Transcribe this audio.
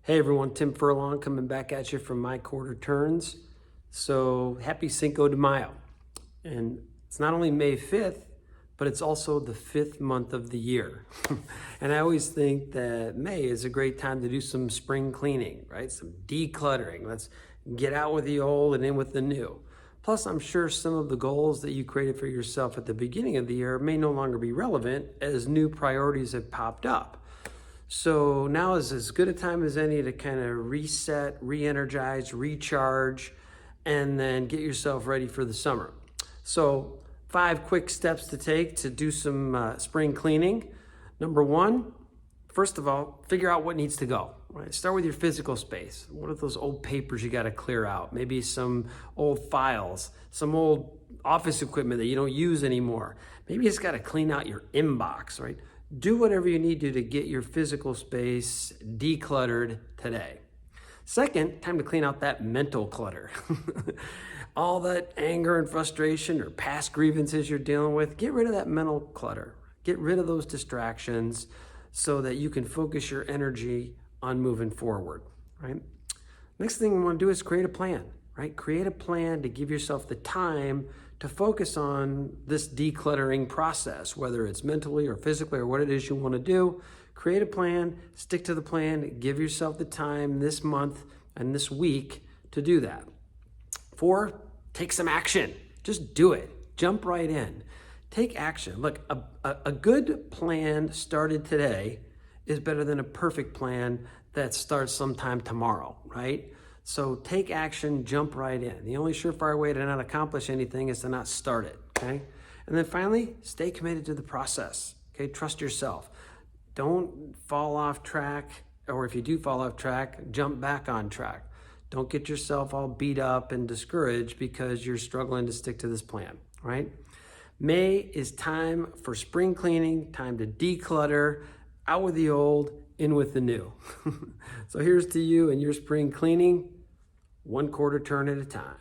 Hey everyone, Tim Furlong coming back at you from My Quarter Turns. So happy Cinco de Mayo. And it's not only May 5th, but it's also the 5th month of the year. And I always think that May is a great time to do some spring cleaning, right? Some decluttering. Let's get out with the old and in with the new. Plus, I'm sure some of the goals that you created for yourself at the beginning of the year may no longer be relevant as new priorities have popped up. So now is as good a time as any to kind of reset, re-energize, recharge, and then get yourself ready for the summer. So 5 quick steps to take to do some spring cleaning. Number 1, first of all, figure out what needs to go. Right? Start with your physical space. What are those old papers you got to clear out? Maybe some old files, some old office equipment that you don't use anymore. Maybe you just got to clean out your inbox, right? Do whatever you need to get your physical space decluttered today. Second, time to clean out that mental clutter. All that anger and frustration or past grievances you're dealing with, get rid of that mental clutter. Get rid of those distractions so that you can focus your energy on moving forward, right? Next thing we want to do is create a plan, right? Create a plan to give yourself the time to focus on this decluttering process, whether it's mentally or physically or what it is you want to do. Create a plan, stick to the plan, give yourself the time this month and this week to do that. 4, take some action. Just do it. Jump right in. Take action. Look, a good plan started today is better than a perfect plan that starts sometime tomorrow, right? So take action, jump right in. The only surefire way to not accomplish anything is to not start it, okay? And then finally, stay committed to the process, okay? Trust yourself. Don't fall off track, or if you do fall off track, jump back on track. Don't get yourself all beat up and discouraged because you're struggling to stick to this plan, right? May is time for spring cleaning, time to declutter, out with the old, in with the new. So here's to you and your spring cleaning, 1 quarter turn at a time.